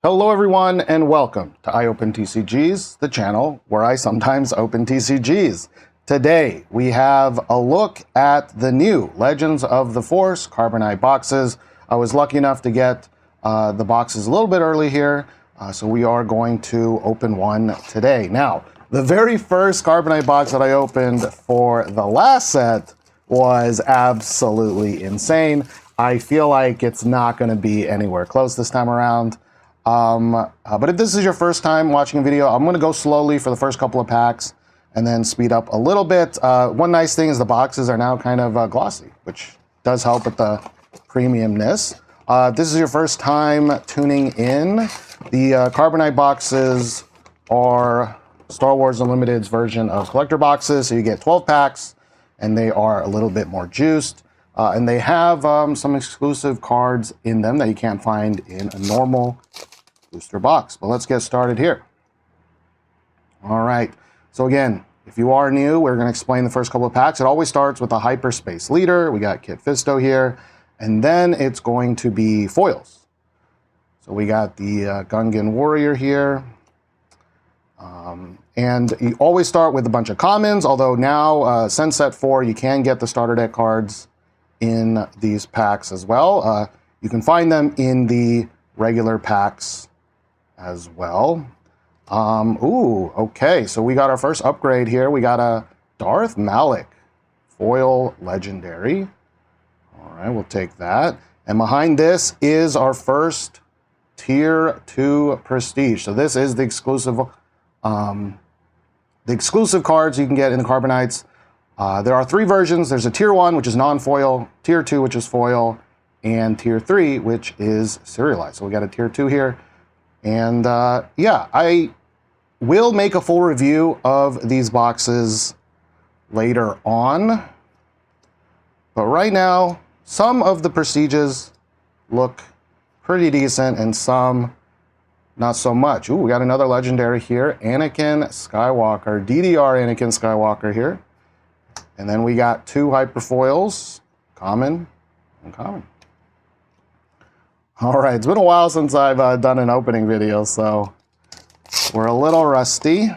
Hello everyone and welcome to I Open TCGs, the channel where I sometimes open TCGs. Today we have a look at the new Legends of the Force Carbonite boxes. I was lucky enough to get the boxes a little bit early here, so we are going to open one today. Now, the very first Carbonite box that I opened for the last set was absolutely insane. I feel like it's not going to be anywhere close this time around. But if this is your first time watching a video, I'm going to go slowly for the first couple of packs and then speed up a little bit. One nice thing is the boxes are now kind of glossy, which does help with the premiumness. If this is your first time tuning in, the Carbonite boxes are Star Wars Unlimited's version of collector boxes. So you get 12 packs and they are a little bit more juiced. And they have some exclusive cards in them that you can't find in a normal booster box. But let's get started here. All right. So again, if you are new, we're going to explain the first couple of packs. It always starts with a Hyperspace Leader. We got Kit Fisto here. And then it's going to be foils. So we got the Gungan Warrior here. And you always start with a bunch of commons, although now since set 4, you can get the starter deck cards in these packs as well. You can find them in the regular packs as well. Ooh, okay, so we got our first upgrade here. We got a Darth Malak foil legendary. All right, we'll take that. And behind this is our first Tier 2 Prestige. So this is the exclusive cards you can get in the Carbonites. There are 3 versions. There's a Tier 1, which is non-foil, Tier 2, which is foil, and Tier 3, which is serialized. So we got a Tier 2 here. And yeah, I will make a full review of these boxes later on. But right now, some of the Prestiges look pretty decent and some not so much. Ooh, we got another legendary here, Anakin Skywalker, DDR Anakin Skywalker here. And then we got 2 hyperfoils, common and common. All right, it's been a while since I've done an opening video, so we're a little rusty.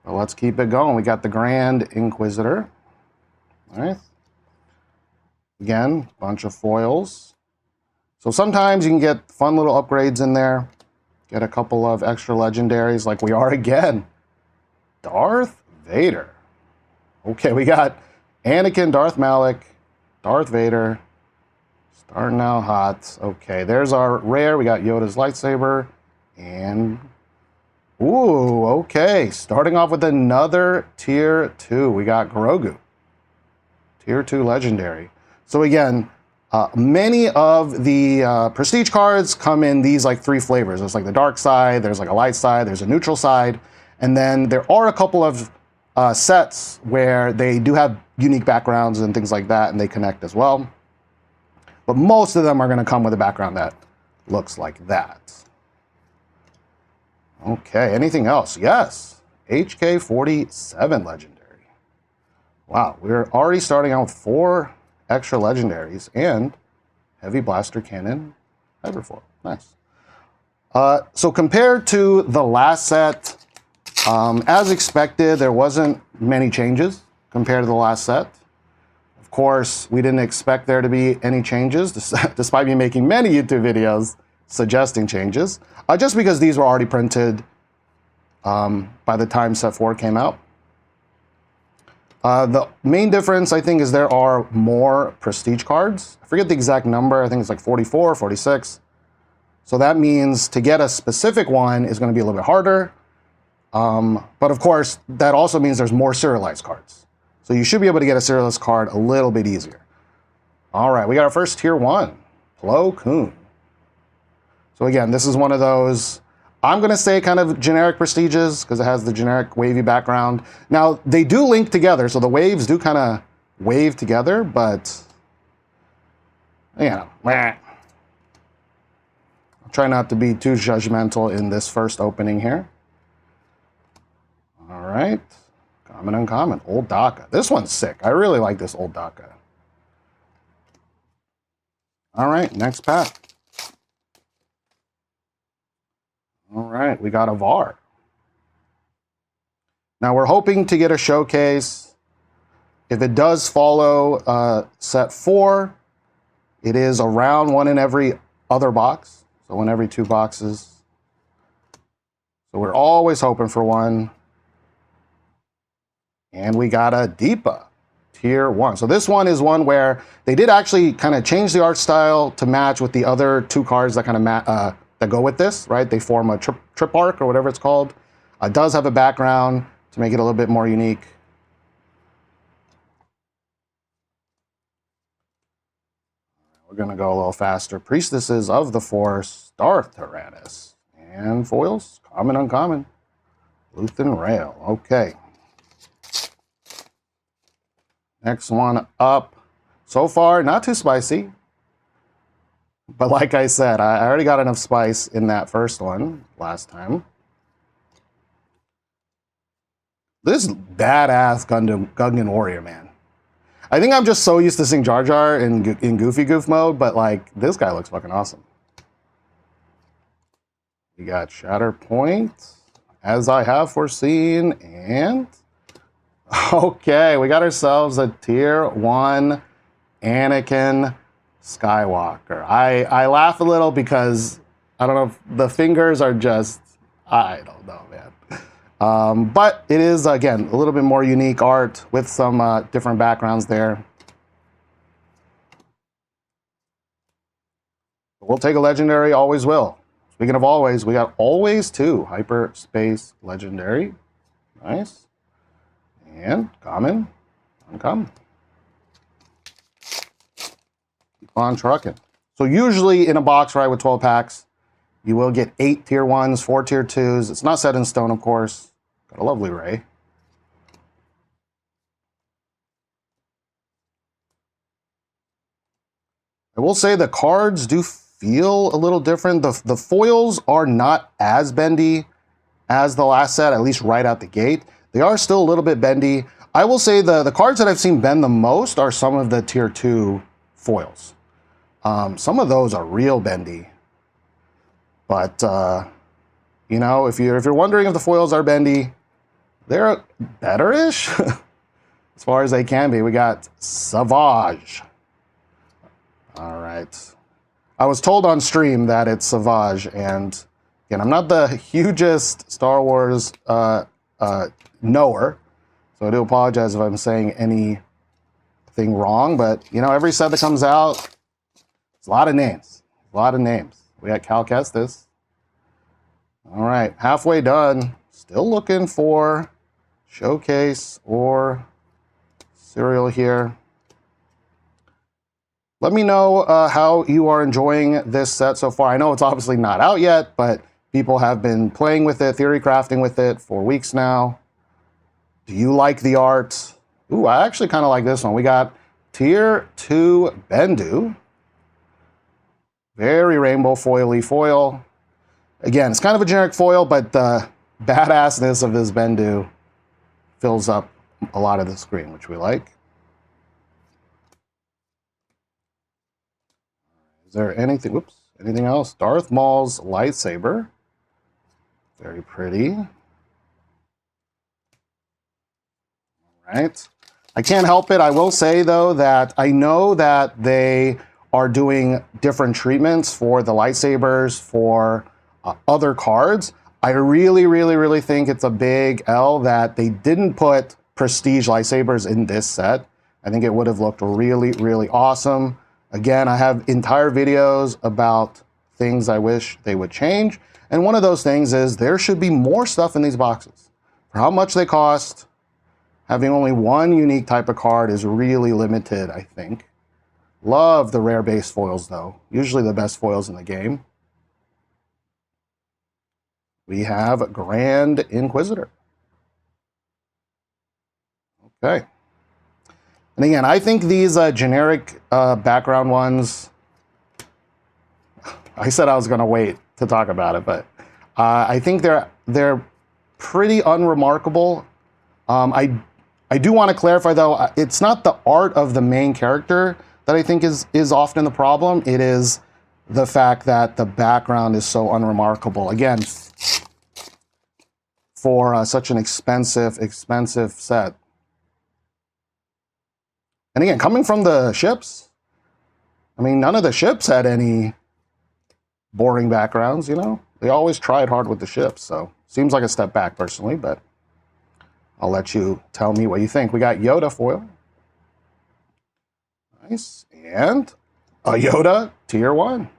But let's keep it going. We got the Grand Inquisitor. All right. Again, bunch of foils. So sometimes you can get fun little upgrades in there. Get a couple of extra legendaries like we are again. Darth Vader. Okay, we got Anakin, Darth Malak, Darth Vader. Starting out hot. Okay, there's our rare. We got Yoda's lightsaber. And, ooh, okay. Starting off with another Tier 2. We got Grogu. Tier 2 legendary. So again, many of the prestige cards come in these like 3 flavors. There's like the dark side, there's like a light side, there's a neutral side. And then there are a couple of sets where they do have unique backgrounds and things like that, and they connect as well. But most of them are going to come with a background that looks like that. Okay, anything else? Yes, HK-47 legendary. Wow, we're already starting out with 4 extra legendaries and heavy blaster cannon hyperfoil. Nice. So compared to the last set, as expected, there wasn't many changes compared to the last set. Of course, we didn't expect there to be any changes, despite me making many YouTube videos suggesting changes, just because these were already printed by the time set 4 came out. The main difference, I think, is there are more prestige cards. I forget the exact number. I think it's like 44, 46. So that means to get a specific one is going to be a little bit harder. But of course, that also means there's more serialized cards. So you should be able to get a serialized card a little bit easier. All right, we got our first Tier 1, Plo Koon. So again, this is one of those, I'm going to say kind of generic prestiges because it has the generic wavy background. Now, they do link together, so the waves do kind of wave together, but, you know, I'll try not to be too judgmental in this first opening here. All right. Common, uncommon. Old Daka. This one's sick. I really like this Old Daka. All right, next pack. right, we got a VAR. Now we're hoping to get a showcase. If it does follow set 4, it is around 1 in every other box. So 1 every 2 boxes. So we're always hoping for 1. And we got a Deepa, tier 1. So this one is one where they did actually kind of change the art style to match with the other 2 cards that kind of that go with this, right? They form a trip arc or whatever it's called. It does have a background to make it a little bit more unique. We're going to go a little faster. Priestesses of the Force, Darth Tyrannus. And foils, common, uncommon. Luthen Rail. Okay. Next one up. So far, not too spicy. But like I said, I already got enough spice in that first one last time. This badass Gungan warrior, man. I think I'm just so used to seeing Jar Jar in Goofy Goof mode, but like, this guy looks fucking awesome. We got Shatterpoint, as I have foreseen, and okay, we got ourselves a tier 1 Anakin Skywalker. I laugh a little because I don't know if the fingers are just, I don't know, man. But it is, again, a little bit more unique art with some different backgrounds there. We'll take a legendary, always will. Speaking of always, we got always 2 Hyperspace Legendary. Nice. And common, uncommon. Keep on trucking. So usually in a box, right, with 12 packs, you will get 8 tier 1s, 4 tier 2s. It's not set in stone, of course. Got a lovely Ray. I will say the cards do feel a little different. The foils are not as bendy as the last set, at least right out the gate. They are still a little bit bendy. I will say the cards that I've seen bend the most are some of the tier 2 foils. Some of those are real bendy. But, you know, if you're wondering if the foils are bendy, they're better-ish as far as they can be. We got Savage. All right. I was told on stream that it's Savage, and again, I'm not the hugest Star Wars knower, so I do apologize if I'm saying anything wrong, but, you know, every set that comes out, it's a lot of names. A lot of names. We got Cal Kestis. All right, halfway done. Still looking for showcase or cereal here. Let me know how you are enjoying this set so far. I know it's obviously not out yet, but people have been playing with it, theory crafting with it for weeks now. Do you like the art? Ooh, I actually kind of like this one. We got tier 2 Bendu. Very rainbow foily foil. Again, it's kind of a generic foil, but the badassness of this Bendu fills up a lot of the screen, which we like. Is there anything, whoops, anything else? Darth Maul's lightsaber. Very pretty. All right. I can't help it. I will say, though, that I know that they are doing different treatments for the lightsabers for other cards. I really think it's a big L that they didn't put prestige lightsabers in this set. I think it would have looked really awesome. Again, I have entire videos about things I wish they would change. And one of those things is there should be more stuff in these boxes. For how much they cost, having only one unique type of card is really limited, I think. Love the rare base foils, though. Usually the best foils in the game. We have Grand Inquisitor. Okay. And again, I think these generic background ones, I said I was going to wait to talk about it, but I think they're pretty unremarkable. I do want to clarify, though, it's not the art of the main character that I think is often the problem. It is the fact that the background is so unremarkable. Again, for such an expensive set. And again, coming from the ships, I mean, none of the ships had any boring backgrounds, you know? They always tried hard with the ships, so seems like a step back personally, but I'll let you tell me what you think. We got Yoda foil. Nice. And a Yoda Tier 1.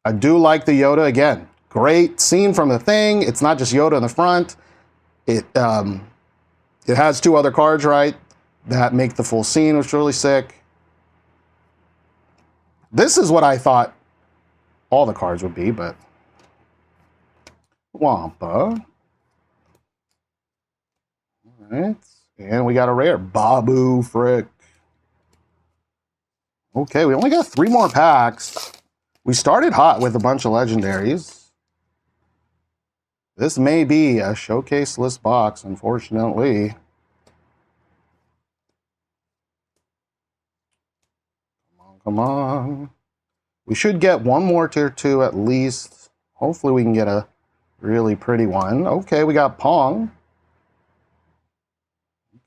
I do like the Yoda again. Great scene from the thing. It's not just Yoda in the front. It has two other cards, right, that make the full scene, which is really sick. This is what I thought all the cards would be, but Wampa. All right. And we got a rare. Babu Frick. Okay, we only got 3 more packs. We started hot with a bunch of legendaries. This may be a showcase-less box, unfortunately. Come on. We should get one more Tier 2 at least. Hopefully we can get a really pretty one. Okay, we got Pong.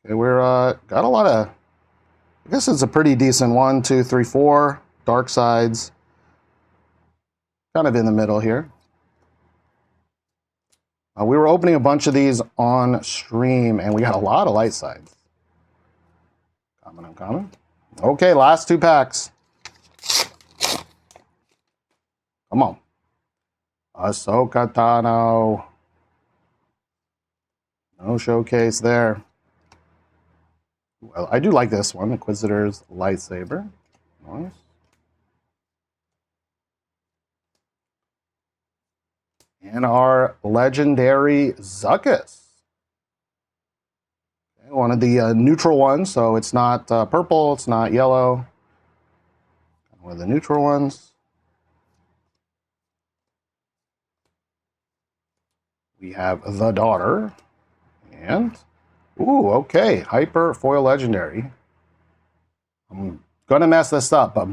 Okay, we're got a lot of, I guess it's a pretty decent 1, 2, 3, 4 dark sides. Kind of in the middle here. We were opening a bunch of these on stream and we got a lot of light sides. Common. Okay, last 2 packs. Come on. Ahsoka Tano. No showcase there. Well, I do like this one, Inquisitor's Lightsaber. Nice. And our legendary Zuckuss. Okay, one of the neutral ones, so it's not purple, it's not yellow. One of the neutral ones. We have the Daughter, and, ooh, okay, Hyper Foil Legendary. I'm gonna mess this up, but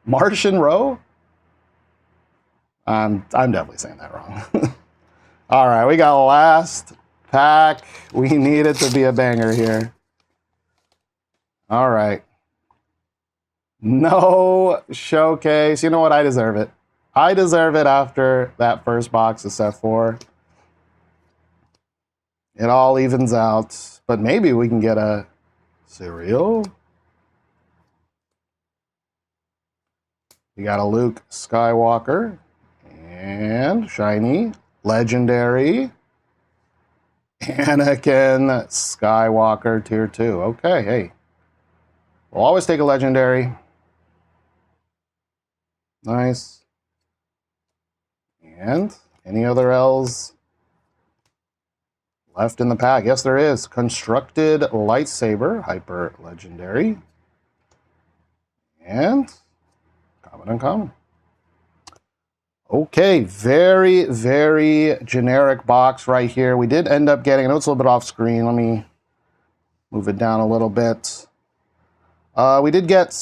Martian Row? I'm definitely saying that wrong. All right, we got last pack. We need it to be a banger here. All right. No showcase. You know what? I deserve it. I deserve it after that first box of set 4. It all evens out, but maybe we can get a cereal. We got a Luke Skywalker and shiny, legendary, Anakin Skywalker Tier 2. Okay, hey, we'll always take a legendary. Nice. And any other L's left in the pack? Yes, there is. Constructed Lightsaber, Hyper Legendary. And uncommon. Okay, very, very generic box right here. We did end up getting, I know it's a little bit off screen. Let me move it down a little bit. We did get 8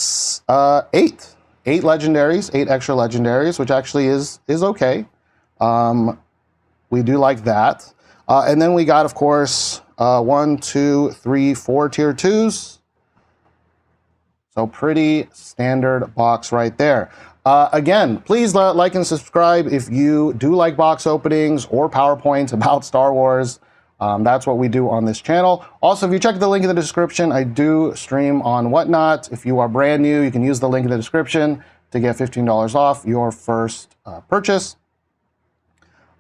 legendaries, 8 extra legendaries, which actually is okay. We do like that. And then we got, of course, 1, 2, 3, 4 Tier 2s. So pretty standard box right there. Again, please like and subscribe if you do like box openings or PowerPoints about Star Wars. That's what we do on this channel. Also, if you check the link in the description, I do stream on Whatnot. If you are brand new, you can use the link in the description to get $15 off your first purchase.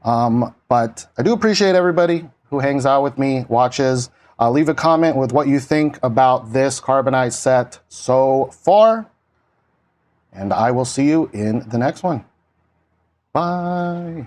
But I do appreciate everybody who hangs out with me, watches. Leave a comment with what you think about this Carbonite set so far. And I will see you in the next one. Bye.